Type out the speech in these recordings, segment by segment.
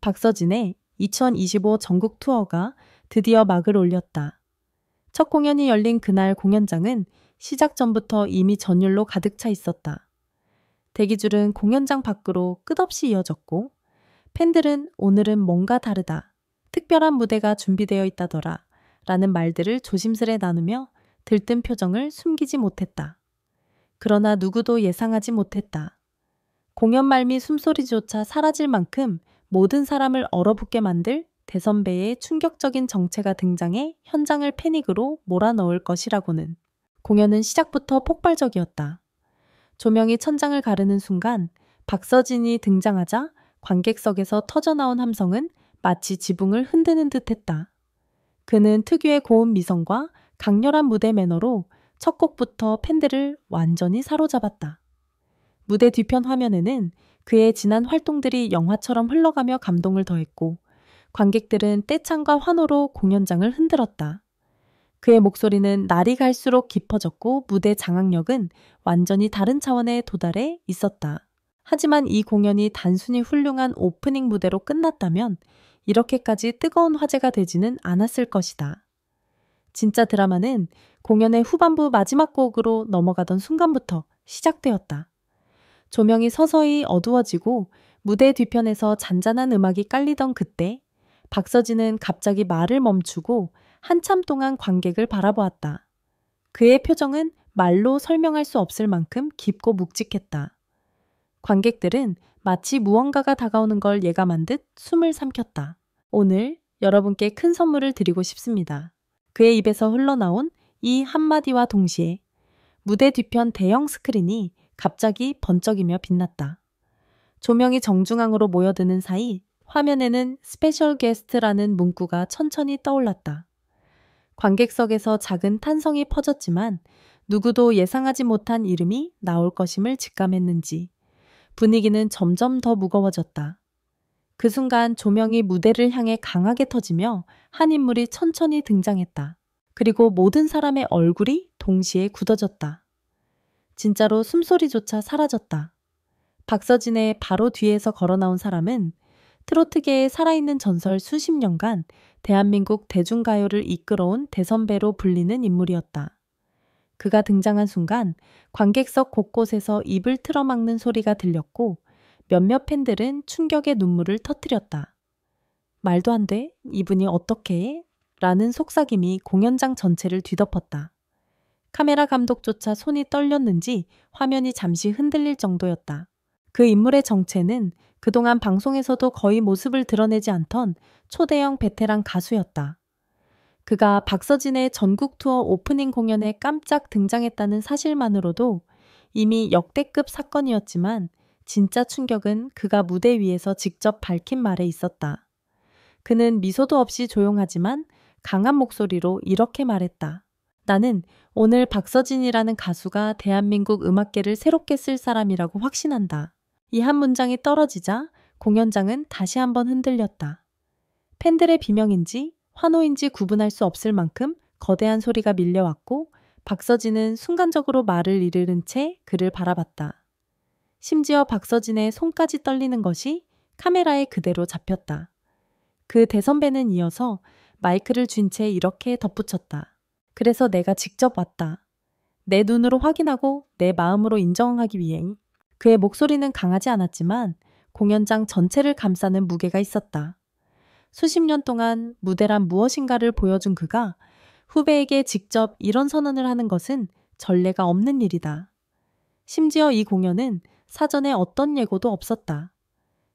박서진의 2025 전국 투어가 드디어 막을 올렸다. 첫 공연이 열린 그날 공연장은 시작 전부터 이미 전율로 가득 차 있었다. 대기줄은 공연장 밖으로 끝없이 이어졌고 팬들은 오늘은 뭔가 다르다, 특별한 무대가 준비되어 있다더라 라는 말들을 조심스레 나누며 들뜬 표정을 숨기지 못했다. 그러나 누구도 예상하지 못했다. 공연 말미 숨소리조차 사라질 만큼 모든 사람을 얼어붙게 만들 대선배의 충격적인 정체가 등장해 현장을 패닉으로 몰아넣을 것이라고는. 공연은 시작부터 폭발적이었다. 조명이 천장을 가르는 순간 박서진이 등장하자 관객석에서 터져나온 함성은 마치 지붕을 흔드는 듯했다. 그는 특유의 고운 미성과 강렬한 무대 매너로 첫 곡부터 팬들을 완전히 사로잡았다. 무대 뒤편 화면에는 그의 지난 활동들이 영화처럼 흘러가며 감동을 더했고 관객들은 떼창과 환호로 공연장을 흔들었다. 그의 목소리는 날이 갈수록 깊어졌고 무대 장악력은 완전히 다른 차원에 도달해 있었다. 하지만 이 공연이 단순히 훌륭한 오프닝 무대로 끝났다면 이렇게까지 뜨거운 화제가 되지는 않았을 것이다. 진짜 드라마는 공연의 후반부 마지막 곡으로 넘어가던 순간부터 시작되었다. 조명이 서서히 어두워지고 무대 뒤편에서 잔잔한 음악이 깔리던 그때 박서진은 갑자기 말을 멈추고 한참 동안 관객을 바라보았다. 그의 표정은 말로 설명할 수 없을 만큼 깊고 묵직했다. 관객들은 마치 무언가가 다가오는 걸 예감한 듯 숨을 삼켰다. 오늘 여러분께 큰 선물을 드리고 싶습니다. 그의 입에서 흘러나온 이 한마디와 동시에 무대 뒤편 대형 스크린이 갑자기 번쩍이며 빛났다. 조명이 정중앙으로 모여드는 사이 화면에는 스페셜 게스트라는 문구가 천천히 떠올랐다. 관객석에서 작은 탄성이 퍼졌지만 누구도 예상하지 못한 이름이 나올 것임을 직감했는지 분위기는 점점 더 무거워졌다. 그 순간 조명이 무대를 향해 강하게 터지며 한 인물이 천천히 등장했다. 그리고 모든 사람의 얼굴이 동시에 굳어졌다. 진짜로 숨소리조차 사라졌다. 박서진의 바로 뒤에서 걸어나온 사람은 트로트계의 살아있는 전설 수십 년간 대한민국 대중가요를 이끌어온 대선배로 불리는 인물이었다. 그가 등장한 순간 관객석 곳곳에서 입을 틀어막는 소리가 들렸고 몇몇 팬들은 충격의 눈물을 터뜨렸다. 말도 안 돼? 이분이 어떻게 해? 라는 속삭임이 공연장 전체를 뒤덮었다. 카메라 감독조차 손이 떨렸는지 화면이 잠시 흔들릴 정도였다. 그 인물의 정체는 그동안 방송에서도 거의 모습을 드러내지 않던 초대형 베테랑 가수였다. 그가 박서진의 전국 투어 오프닝 공연에 깜짝 등장했다는 사실만으로도 이미 역대급 사건이었지만 진짜 충격은 그가 무대 위에서 직접 밝힌 말에 있었다. 그는 미소도 없이 조용하지만 강한 목소리로 이렇게 말했다. 나는 오늘 박서진이라는 가수가 대한민국 음악계를 새롭게 쓸 사람이라고 확신한다. 이 한 문장이 떨어지자 공연장은 다시 한번 흔들렸다. 팬들의 비명인지 환호인지 구분할 수 없을 만큼 거대한 소리가 밀려왔고 박서진은 순간적으로 말을 잃은 채 그를 바라봤다. 심지어 박서진의 손까지 떨리는 것이 카메라에 그대로 잡혔다. 그 대선배는 이어서 마이크를 쥔 채 이렇게 덧붙였다. 그래서 내가 직접 왔다. 내 눈으로 확인하고 내 마음으로 인정하기 위해. 그의 목소리는 강하지 않았지만 공연장 전체를 감싸는 무게가 있었다. 수십 년 동안 무대란 무엇인가를 보여준 그가 후배에게 직접 이런 선언을 하는 것은 전례가 없는 일이다. 심지어 이 공연은 사전에 어떤 예고도 없었다.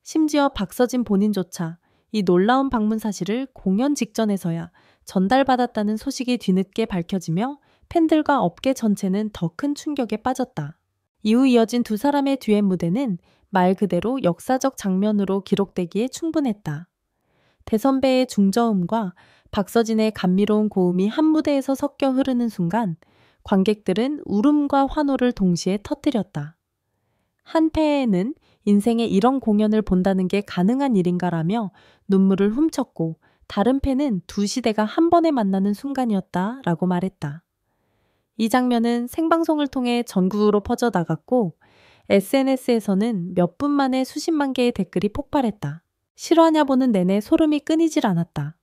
심지어 박서진 본인조차 이 놀라운 방문 사실을 공연 직전에서야 전달받았다는 소식이 뒤늦게 밝혀지며 팬들과 업계 전체는 더 큰 충격에 빠졌다. 이후 이어진 두 사람의 듀엣 무대는 말 그대로 역사적 장면으로 기록되기에 충분했다. 대선배의 중저음과 박서진의 감미로운 고음이 한 무대에서 섞여 흐르는 순간 관객들은 울음과 환호를 동시에 터뜨렸다. 한 패에는 인생에 이런 공연을 본다는 게 가능한 일인가라며 눈물을 훔쳤고 다른 팬은 두 시대가 한 번에 만나는 순간이었다라고 말했다. 이 장면은 생방송을 통해 전국으로 퍼져나갔고 SNS에서는 몇 분 만에 수십만 개의 댓글이 폭발했다. 실화냐 보는 내내 소름이 끊이질 않았다.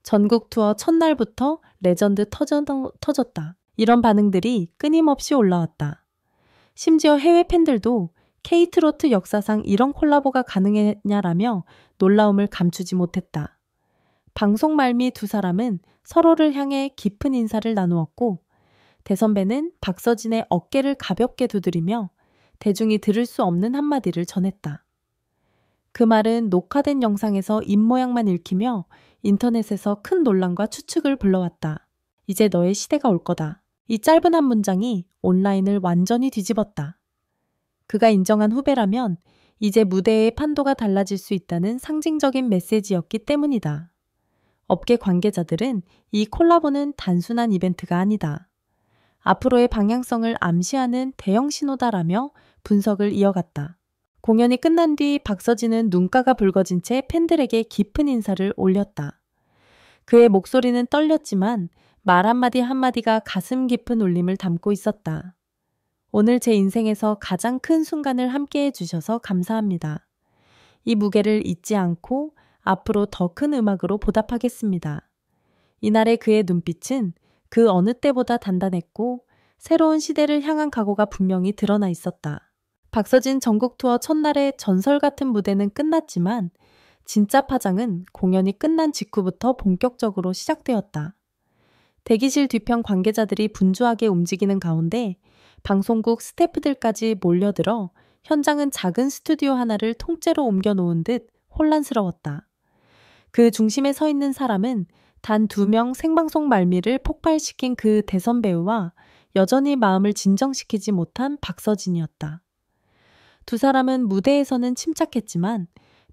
전국 투어 첫날부터 레전드 터졌다. 이런 반응들이 끊임없이 올라왔다. 심지어 해외 팬들도 K트로트 역사상 이런 콜라보가 가능했냐라며 놀라움을 감추지 못했다. 방송 말미 두 사람은 서로를 향해 깊은 인사를 나누었고 대선배는 박서진의 어깨를 가볍게 두드리며 대중이 들을 수 없는 한마디를 전했다. 그 말은 녹화된 영상에서 입모양만 읽히며 인터넷에서 큰 논란과 추측을 불러왔다. 이제 너의 시대가 올 거다. 이 짧은 한 문장이 온라인을 완전히 뒤집었다. 그가 인정한 후배라면 이제 무대의 판도가 달라질 수 있다는 상징적인 메시지였기 때문이다. 업계 관계자들은 이 콜라보는 단순한 이벤트가 아니다. 앞으로의 방향성을 암시하는 대형 신호다라며 분석을 이어갔다. 공연이 끝난 뒤 박서진은 눈가가 붉어진 채 팬들에게 깊은 인사를 올렸다. 그의 목소리는 떨렸지만 말 한마디 한마디가 가슴 깊은 울림을 담고 있었다. 오늘 제 인생에서 가장 큰 순간을 함께해 주셔서 감사합니다. 이 무게를 잊지 않고 앞으로 더 큰 음악으로 보답하겠습니다. 이날의 그의 눈빛은 그 어느 때보다 단단했고 새로운 시대를 향한 각오가 분명히 드러나 있었다. 박서진 전국 투어 첫날의 전설 같은 무대는 끝났지만 진짜 파장은 공연이 끝난 직후부터 본격적으로 시작되었다. 대기실 뒤편 관계자들이 분주하게 움직이는 가운데 방송국 스태프들까지 몰려들어 현장은 작은 스튜디오 하나를 통째로 옮겨놓은 듯 혼란스러웠다. 그 중심에 서 있는 사람은 단 2명 생방송 말미를 폭발시킨 그 대선 배우와 여전히 마음을 진정시키지 못한 박서진이었다. 두 사람은 무대에서는 침착했지만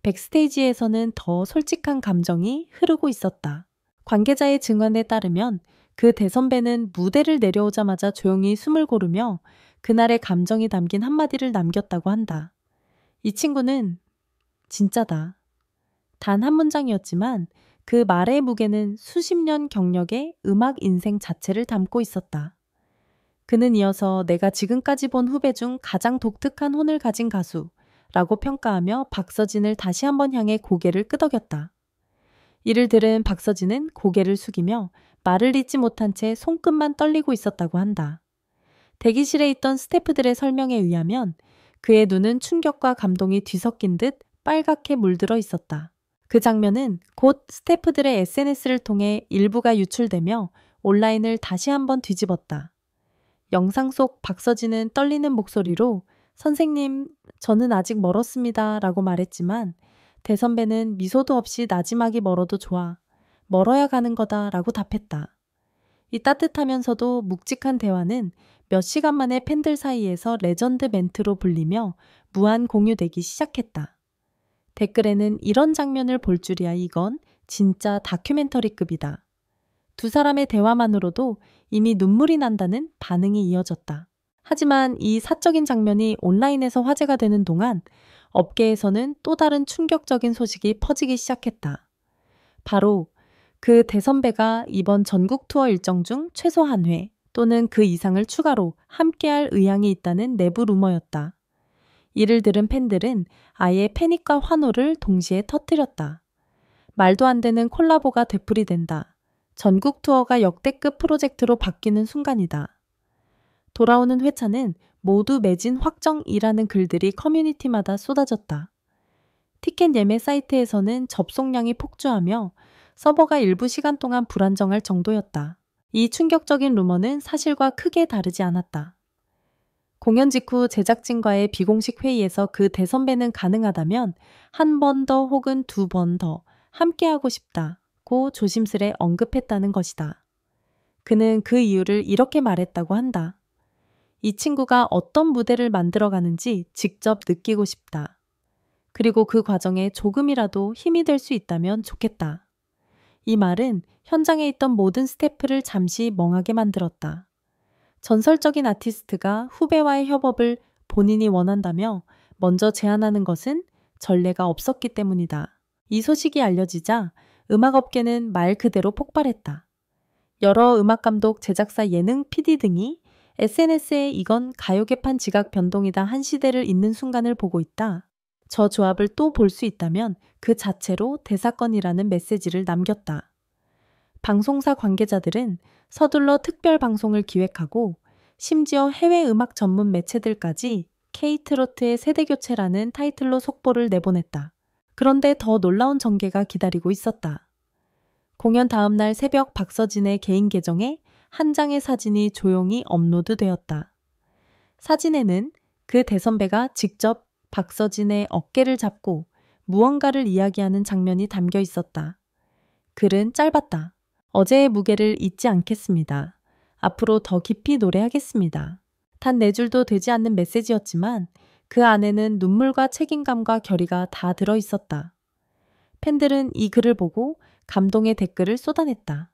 백스테이지에서는 더 솔직한 감정이 흐르고 있었다. 관계자의 증언에 따르면 그 대선배는 무대를 내려오자마자 조용히 숨을 고르며 그날의 감정이 담긴 한마디를 남겼다고 한다. 이 친구는 진짜다. 단 한 문장이었지만 그 말의 무게는 수십 년 경력의 음악 인생 자체를 담고 있었다. 그는 이어서 내가 지금까지 본 후배 중 가장 독특한 혼을 가진 가수라고 평가하며 박서진을 다시 한번 향해 고개를 끄덕였다. 이를 들은 박서진은 고개를 숙이며 말을 잇지 못한 채 손끝만 떨리고 있었다고 한다. 대기실에 있던 스태프들의 설명에 의하면 그의 눈은 충격과 감동이 뒤섞인 듯 빨갛게 물들어 있었다. 그 장면은 곧 스태프들의 SNS를 통해 일부가 유출되며 온라인을 다시 한번 뒤집었다. 영상 속 박서진은 떨리는 목소리로 선생님, 저는 아직 멀었습니다 라고 말했지만 대선배는 미소도 없이 나지막이 멀어도 좋아. 멀어야 가는 거다 라고 답했다. 이 따뜻하면서도 묵직한 대화는 몇 시간 만에 팬들 사이에서 레전드 멘트로 불리며 무한 공유되기 시작했다. 댓글에는 이런 장면을 볼 줄이야 이건 진짜 다큐멘터리급이다. 두 사람의 대화만으로도 이미 눈물이 난다는 반응이 이어졌다. 하지만 이 사적인 장면이 온라인에서 화제가 되는 동안 업계에서는 또 다른 충격적인 소식이 퍼지기 시작했다. 바로 그 대선배가 이번 전국 투어 일정 중 최소 한 회 또는 그 이상을 추가로 함께할 의향이 있다는 내부 루머였다. 이를 들은 팬들은 아예 패닉과 환호를 동시에 터뜨렸다. 말도 안 되는 콜라보가 되풀이된다. 전국 투어가 역대급 프로젝트로 바뀌는 순간이다. 돌아오는 회차는 모두 매진 확정이라는 글들이 커뮤니티마다 쏟아졌다. 티켓 예매 사이트에서는 접속량이 폭주하며 서버가 일부 시간 동안 불안정할 정도였다. 이 충격적인 루머는 사실과 크게 다르지 않았다. 공연 직후 제작진과의 비공식 회의에서 그 대선배는 가능하다면 한 번 더 혹은 2번 더 함께하고 싶다고 조심스레 언급했다는 것이다. 그는 그 이유를 이렇게 말했다고 한다. 이 친구가 어떤 무대를 만들어가는지 직접 느끼고 싶다. 그리고 그 과정에 조금이라도 힘이 될 수 있다면 좋겠다. 이 말은 현장에 있던 모든 스태프를 잠시 멍하게 만들었다. 전설적인 아티스트가 후배와의 협업을 본인이 원한다며 먼저 제안하는 것은 전례가 없었기 때문이다. 이 소식이 알려지자 음악업계는 말 그대로 폭발했다. 여러 음악감독, 제작사, 예능, PD 등이 SNS에 이건 가요계판 지각 변동이다 한 시대를 잇는 순간을 보고 있다. 저 조합을 또 볼 수 있다면 그 자체로 대사건이라는 메시지를 남겼다. 방송사 관계자들은 서둘러 특별 방송을 기획하고 심지어 해외 음악 전문 매체들까지 K-트로트의 세대교체라는 타이틀로 속보를 내보냈다. 그런데 더 놀라운 전개가 기다리고 있었다. 공연 다음 날 새벽 박서진의 개인 계정에 한 장의 사진이 조용히 업로드되었다. 사진에는 그 대선배가 직접 박서진의 어깨를 잡고 무언가를 이야기하는 장면이 담겨 있었다. 글은 짧았다. 어제의 무게를 잊지 않겠습니다. 앞으로 더 깊이 노래하겠습니다. 단 4줄도 되지 않는 메시지였지만 그 안에는 눈물과 책임감과 결의가 다 들어 있었다. 팬들은 이 글을 보고 감동의 댓글을 쏟아냈다.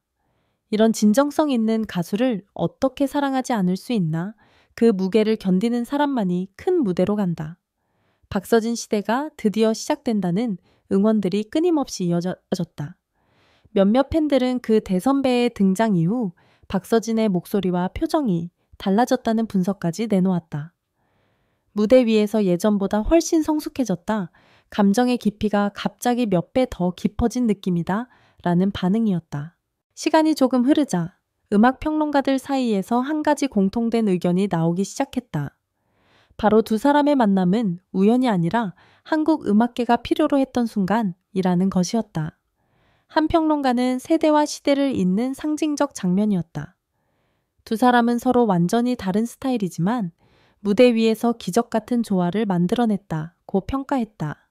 이런 진정성 있는 가수를 어떻게 사랑하지 않을 수 있나? 그 무게를 견디는 사람만이 큰 무대로 간다. 박서진 시대가 드디어 시작된다는 응원들이 끊임없이 이어졌다. 몇몇 팬들은 그 대선배의 등장 이후 박서진의 목소리와 표정이 달라졌다는 분석까지 내놓았다. 무대 위에서 예전보다 훨씬 성숙해졌다. 감정의 깊이가 갑자기 몇 배 더 깊어진 느낌이다. 라는 반응이었다. 시간이 조금 흐르자 음악 평론가들 사이에서 한 가지 공통된 의견이 나오기 시작했다. 바로 두 사람의 만남은 우연이 아니라 한국 음악계가 필요로 했던 순간이라는 것이었다. 한 평론가는 세대와 시대를 잇는 상징적 장면이었다. 두 사람은 서로 완전히 다른 스타일이지만 무대 위에서 기적 같은 조화를 만들어냈다고 평가했다.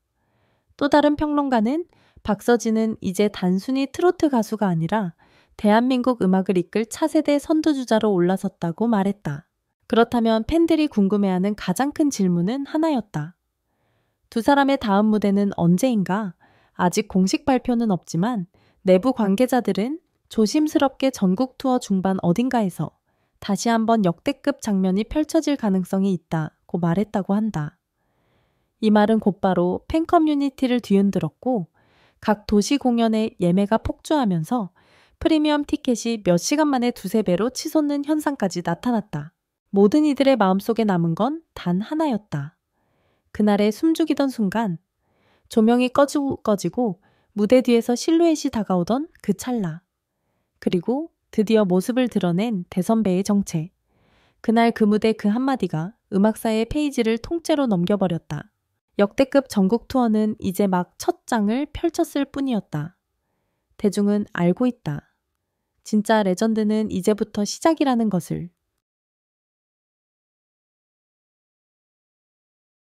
또 다른 평론가는 박서진은 이제 단순히 트로트 가수가 아니라 대한민국 음악을 이끌 차세대 선두주자로 올라섰다고 말했다. 그렇다면 팬들이 궁금해하는 가장 큰 질문은 하나였다. 두 사람의 다음 무대는 언제인가? 아직 공식 발표는 없지만 내부 관계자들은 조심스럽게 전국 투어 중반 어딘가에서 다시 한번 역대급 장면이 펼쳐질 가능성이 있다고 말했다고 한다. 이 말은 곧바로 팬 커뮤니티를 뒤흔들었고 각 도시 공연의 예매가 폭주하면서 프리미엄 티켓이 몇 시간 만에 두세 배로 치솟는 현상까지 나타났다. 모든 이들의 마음속에 남은 건 단 하나였다. 그날의 숨죽이던 순간 조명이 꺼지고 무대 뒤에서 실루엣이 다가오던 그 찰나. 그리고 드디어 모습을 드러낸 대선배의 정체. 그날 그 무대 그 한마디가 음악사의 페이지를 통째로 넘겨버렸다. 역대급 전국 투어는 이제 막 첫 장을 펼쳤을 뿐이었다. 대중은 알고 있다. 진짜 레전드는 이제부터 시작이라는 것을.